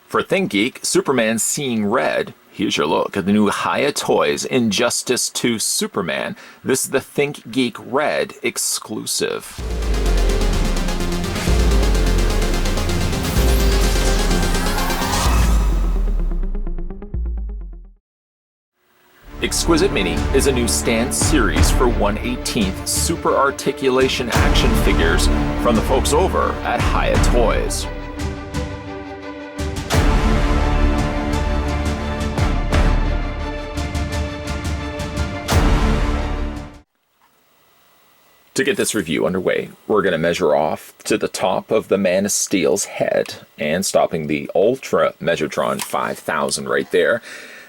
For ThinkGeek, Superman Seeing Red. Here's your look at the new Hiya Toys Injustice 2 Superman. This is the ThinkGeek Red exclusive. Exquisite Mini is a new stand series for 1/18th super articulation action figures from the folks over at Hiya Toys. To get this review underway, we're going to measure off to the top of the Man of Steel's head and stopping the Ultra Measure-Tron 5000 right there.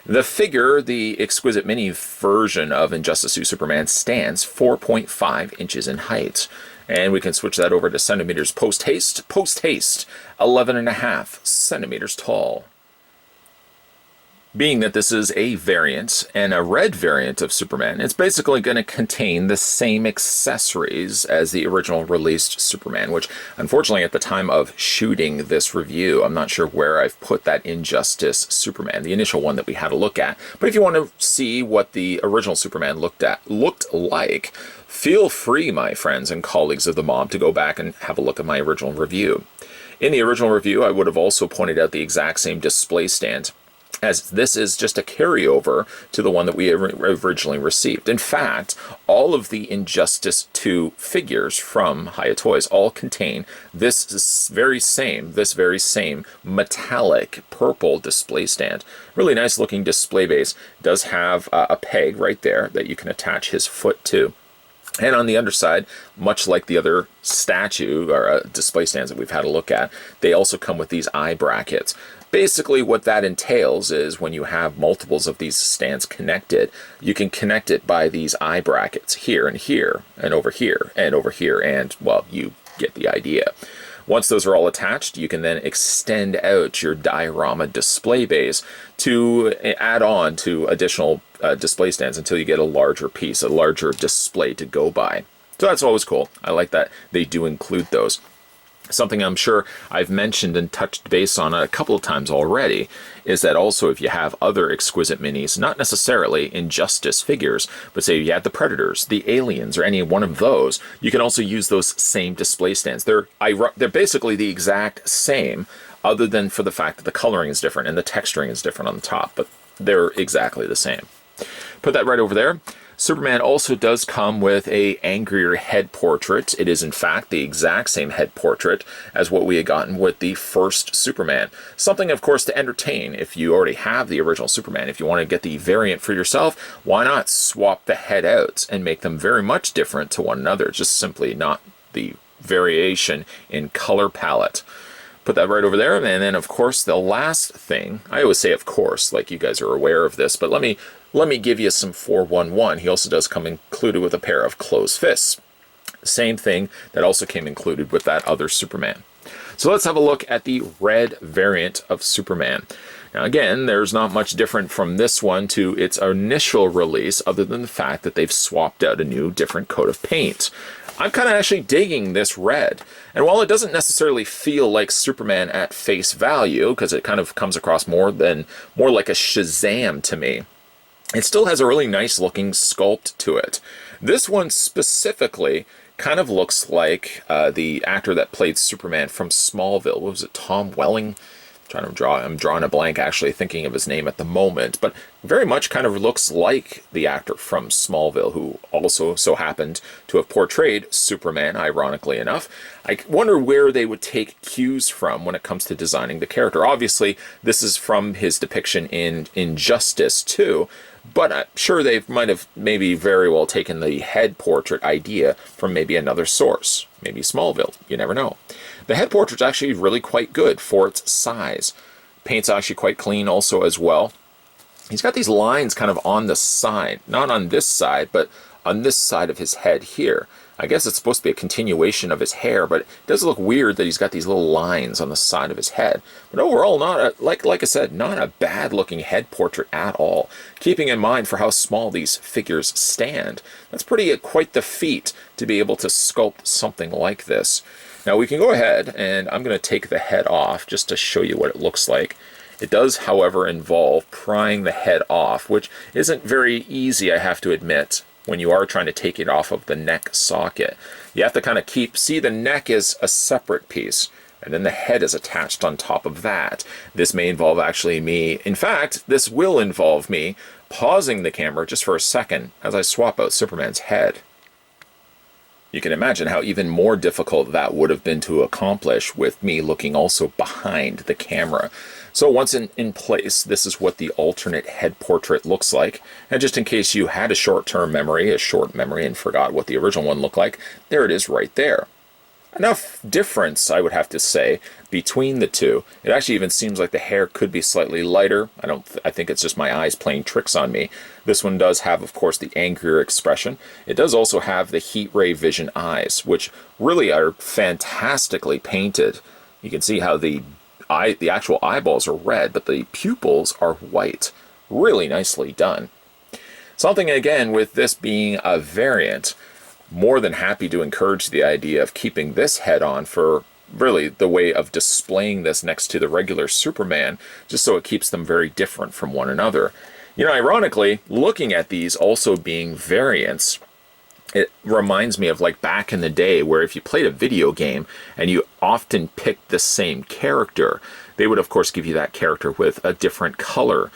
The figure, the Exquisite Mini version of Injustice 2 Superman, stands 4.5 inches in height. And we can switch that over to centimeters post-haste. Post-haste, 11.5 centimeters tall. Being that this is a variant and a red variant of Superman, it's basically going to contain the same accessories as the original released Superman, which unfortunately at the time of shooting this review, I'm not sure where I've put that Injustice Superman, the initial one that we had a look at. But if you want to see what the original Superman looked like, feel free, my friends and colleagues of the mob, to go back and have a look at my original review. In the original review, I would have also pointed out the exact same display stand, as this is just a carryover to the one that we originally received. In fact, all of the Injustice 2 figures from Hiya Toys all contain this very same metallic purple display stand. Really nice looking display base. It does have a peg right there that you can attach his foot to. And on the underside, much like the other statue or display stands that we've had a look at, they also come with these eye brackets. Basically, what that entails is when you have multiples of these stands connected, you can connect it by these eye brackets here and here, and over here, and over here, and, well, you get the idea. Once those are all attached, you can then extend out your diorama display base to add on to additional display stands until you get a larger piece, a larger display to go by. So that's always cool. I like that they do include those. Something I'm sure I've mentioned and touched base on a couple of times already is that also if you have other Exquisite Minis, not necessarily Injustice figures, but say you had the Predators, the Aliens, or any one of those, you can also use those same display stands. They're basically the exact same, other than for the fact that the coloring is different and the texturing is different on the top, but they're exactly the same. Put that right over there. Superman also does come with a angrier head portrait. It is in fact the exact same head portrait as what we had gotten with the first Superman. Something of course to entertain if you already have the original Superman. If you want to get the variant for yourself, why not swap the head out and make them very much different to one another, just simply not the variation in color palette. Put that right over there, and then of course the last thing, I always say of course, like you guys are aware of this, but let me give you some 411. He also does come included with a pair of closed fists. Same thing that also came included with that other Superman. So let's have a look at the red variant of Superman. Now again, there's not much different from this one to its initial release other than the fact that they've swapped out a new different coat of paint. I'm kind of actually digging this red. And while it doesn't necessarily feel like Superman at face value, because it kind of comes across more like a Shazam to me, it still has a really nice looking sculpt to it. This one specifically kind of looks like the actor that played Superman from Smallville. What was it, Tom Welling? I'm drawing a blank actually thinking of his name at the moment, but very much kind of looks like the actor from Smallville who also so happened to have portrayed Superman, ironically enough. I wonder where they would take cues from when it comes to designing the character. Obviously, this is from his depiction in Injustice 2, but I'm sure they might have maybe very well taken the head portrait idea from maybe another source, maybe Smallville, you never know. The head portrait's actually really quite good for its size. Paint's actually quite clean also as well. He's got these lines kind of on the side, not on this side, but on this side of his head here. I guess it's supposed to be a continuation of his hair, but it does look weird that he's got these little lines on the side of his head. But overall, like I said, not a bad looking head portrait at all. Keeping in mind for how small these figures stand, that's quite the feat to be able to sculpt something like this. Now we can go ahead and I'm going to take the head off just to show you what it looks like. It does, however, involve prying the head off, which isn't very easy, I have to admit, when you are trying to take it off of the neck socket. You have to kind of see the neck is a separate piece, and then the head is attached on top of that. This may involve actually me, in fact, this will involve me pausing the camera just for a second as I swap out Superman's head. You can imagine how even more difficult that would have been to accomplish with me looking also behind the camera. So once in place, this is what the alternate head portrait looks like. And just in case you had a short memory and forgot what the original one looked like, there it is right there. Enough difference, I would have to say, between the two. It actually even seems like the hair could be slightly lighter. I think it's just my eyes playing tricks on me. This one does have, of course, the angrier expression. It does also have the heat ray vision eyes, which really are fantastically painted. You can see how the actual eyeballs are red, but the pupils are white. Really nicely done. Something, again, with this being a variant, more than happy to encourage the idea of keeping this head on for really the way of displaying this next to the regular Superman, just so it keeps them very different from one another. You know, ironically, looking at these also being variants, it reminds me of like back in the day where if you played a video game and you often picked the same character, they would of course give you that character with a different color.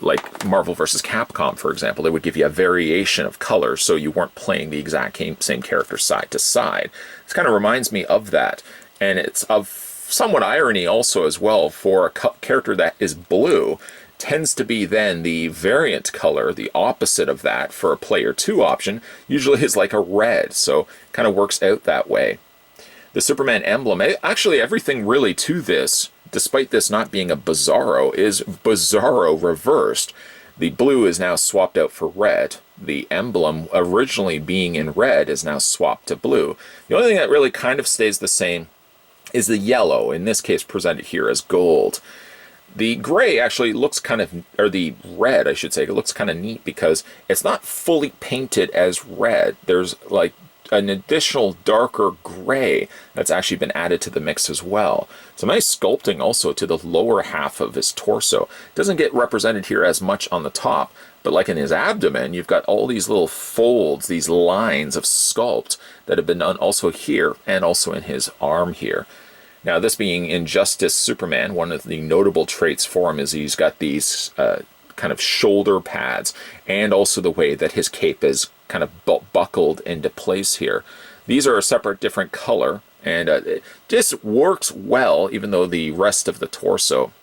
Like Marvel vs. Capcom, for example, they would give you a variation of colors so you weren't playing the exact same character side to side. This kind of reminds me of that, and it's of somewhat irony also as well, for a character that is blue tends to be then the variant color, the opposite of that for a player 2 option, usually is like a red, so kind of works out that way. The Superman emblem, actually everything really to this, despite this not being a Bizarro, is Bizarro reversed. The blue is now swapped out for red. The emblem, originally being in red, is now swapped to blue. The only thing that really kind of stays the same is the yellow, in this case presented here as gold. The gray actually looks kind of, or the red, I should say, it looks kind of neat because it's not fully painted as red. There's like an additional darker gray that's actually been added to the mix as well. Some nice sculpting also to the lower half of his torso. It doesn't get represented here as much on the top, but like in his abdomen, you've got all these little folds, these lines of sculpt that have been done also here and also in his arm here. Now, this being Injustice Superman, one of the notable traits for him is he's got these kind of shoulder pads, and also the way that his cape is kind of buckled into place here. These are a separate different color, and it just works well, even though the rest of the torso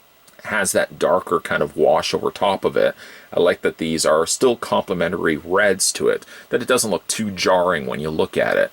has that darker kind of wash over top of it. I like that these are still complementary reds to it, that it doesn't look too jarring when you look at it.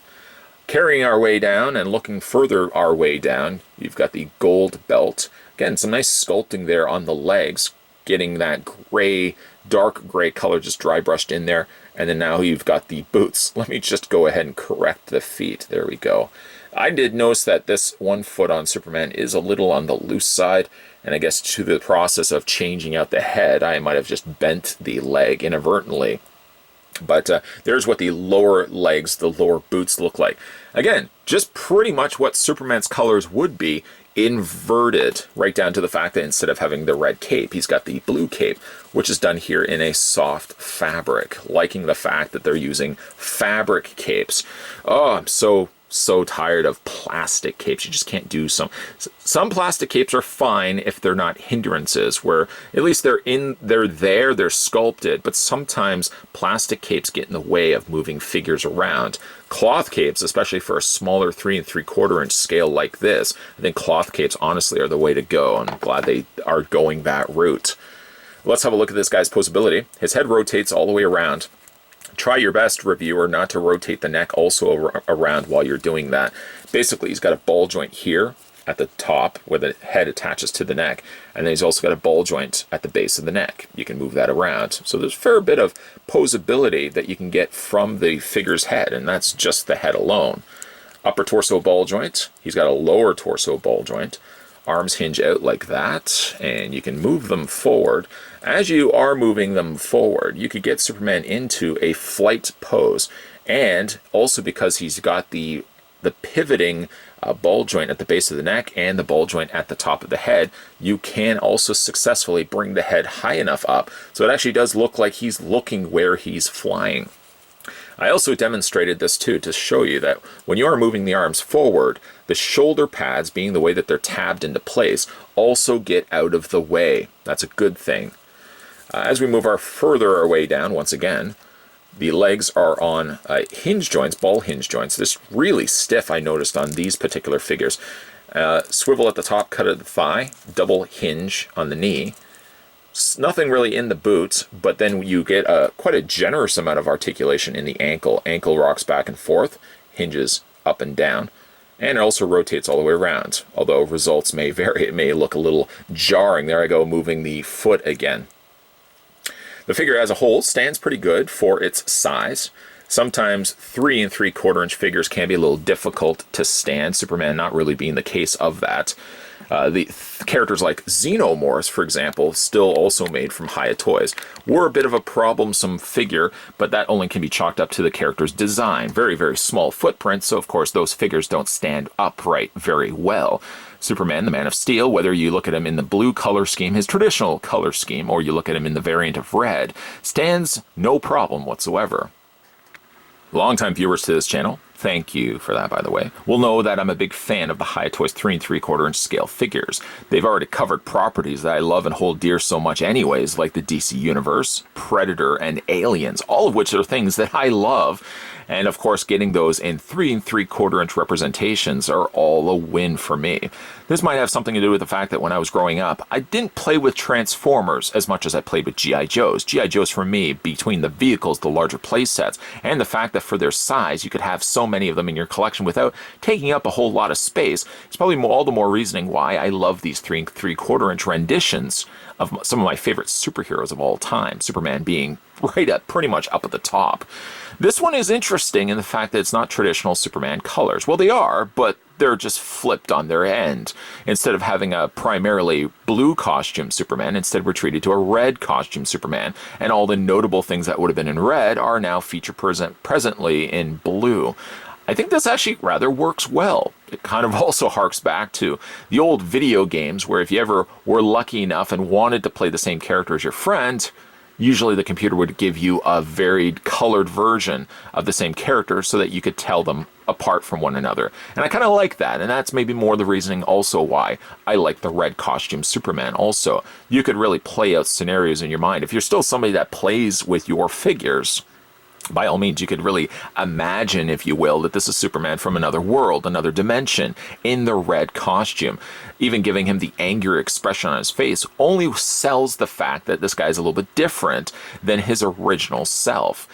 Carrying our way down and looking further our way down, you've got the gold belt. Again, some nice sculpting there on the legs, getting that gray, dark gray color just dry brushed in there. And then now you've got the boots. Let me just go ahead and correct the feet. There we go. I did notice that this one foot on Superman is a little on the loose side. And I guess to the process of changing out the head, I might have just bent the leg inadvertently. But there's what the lower legs, the lower boots look like. Again, just pretty much what Superman's colors would be, inverted, right down to the fact that instead of having the red cape, he's got the blue cape, which is done here in a soft fabric. Liking the fact that they're using fabric capes. Oh, I'm so tired of plastic capes. You just can't do some plastic capes are fine if they're not hindrances, where at least they're sculpted, but sometimes plastic capes get in the way of moving figures around. Cloth capes, especially for a smaller 3 3/4 inch scale like this, I think cloth capes honestly are the way to go. I'm glad they are going that route. Let's have a look at this guy's posability. His head rotates all the way around. Try your best, reviewer, not to rotate the neck also around while you're doing that. Basically, he's got a ball joint here at the top where the head attaches to the neck, and then he's also got a ball joint at the base of the neck. You can move that around. So there's a fair bit of posability that you can get from the figure's head, and that's just the head alone. Upper torso ball joint. He's got a lower torso ball joint. Arms hinge out like that, and you can move them forward. As you are moving them forward, you could get Superman into a flight pose, and also because he's got the the pivoting ball joint at the base of the neck and the ball joint at the top of the head, you can also successfully bring the head high enough up so it actually does look like he's looking where he's flying. I also demonstrated this too to show you that when you are moving the arms forward, the shoulder pads, being the way that they're tabbed into place, also get out of the way. That's a good thing. As we move further our way down, once again, the legs are on hinge joints, ball hinge joints. This really stiff, I noticed on these particular figures. Swivel at the top, cut at the thigh, double hinge on the knee. Nothing really in the boots, but then you get quite a generous amount of articulation in the ankle. Ankle rocks back and forth, hinges up and down, and it also rotates all the way around. Although results may vary, it may look a little jarring. There I go, moving the foot again. The figure as a whole stands pretty good for its size. Sometimes 3 3/4 inch figures can be a little difficult to stand, Superman not really being the case of that. The characters like Xenomorphs, for example, still also made from Hiya toys, were a bit of a problemsome figure, but that only can be chalked up to the character's design. Very, very small footprints, so of course those figures don't stand upright very well. Superman, the Man of Steel, whether you look at him in the blue color scheme, his traditional color scheme, or you look at him in the variant of red, stands no problem whatsoever. Longtime viewers to this channel, thank you for that, by the way, will know that I'm a big fan of the Hiya Toys 3 3/4 inch scale figures. They've already covered properties that I love and hold dear so much anyways, like the DC Universe, Predator, and Aliens, all of which are things that I love. And of course, getting those in 3 3/4 inch representations are all a win for me. This might have something to do with the fact that when I was growing up, I didn't play with Transformers as much as I played with G.I. Joes. G.I. Joes for me, between the vehicles, the larger play sets, and the fact that for their size, you could have so many of them in your collection without taking up a whole lot of space. It's probably all the more reasoning why I love these 3 3/4 inch renditions of some of my favorite superheroes of all time, Superman being right up, pretty much up at the top. This one is interesting in the fact that it's not traditional Superman colors. Well, they are, but they're just flipped on their end. Instead of having a primarily blue costume Superman, instead we're treated to a red costume Superman, and all the notable things that would have been in red are now featured presently in blue. I think this actually rather works well. It kind of also harks back to the old video games where if you ever were lucky enough and wanted to play the same character as your friend, usually the computer would give you a varied colored version of the same character so that you could tell them apart from one another. And I kind of like that, and that's maybe more the reasoning also why I like the red costume Superman also. You could really play out scenarios in your mind. If you're still somebody that plays with your figures, by all means, you could really imagine, if you will, that this is Superman from another world, another dimension, in the red costume. Even giving him the angry expression on his face only sells the fact that this guy's a little bit different than his original self.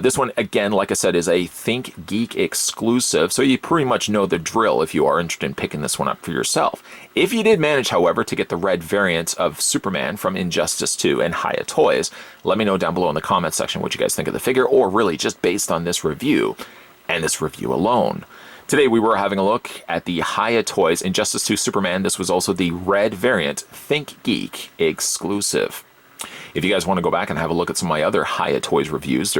This one, again, like I said, is a ThinkGeek exclusive, so you pretty much know the drill if you are interested in picking this one up for yourself. If you did manage, however, to get the red variant of Superman from Injustice 2 and Hiya Toys, let me know down below in the comments section what you guys think of the figure, or really just based on this review, and this review alone. Today we were having a look at the Hiya Toys Injustice 2 Superman. This was also the red variant ThinkGeek exclusive. If you guys want to go back and have a look at some of my other Hiya Toys reviews,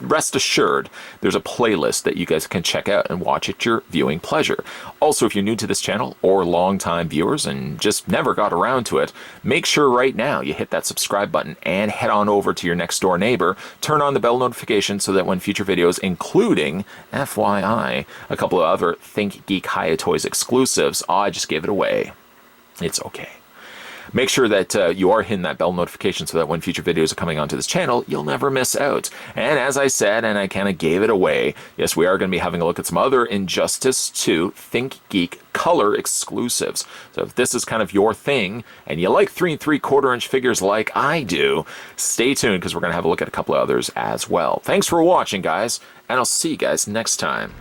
rest assured, there's a playlist that you guys can check out and watch at your viewing pleasure. Also, if you're new to this channel or long-time viewers and just never got around to it, make sure right now you hit that subscribe button and head on over to your next door neighbor. Turn on the bell notification so that when future videos, including, FYI, a couple of other ThinkGeek Hiya Toys exclusives, I just gave it away. It's okay. Make sure that you are hitting that bell notification so that when future videos are coming onto this channel, you'll never miss out. And as I said, and I kind of gave it away, yes, we are going to be having a look at some other Injustice 2 ThinkGeek color exclusives. So if this is kind of your thing, and you like 3 3/4 inch figures like I do, stay tuned because we're going to have a look at a couple of others as well. Thanks for watching, guys, and I'll see you guys next time.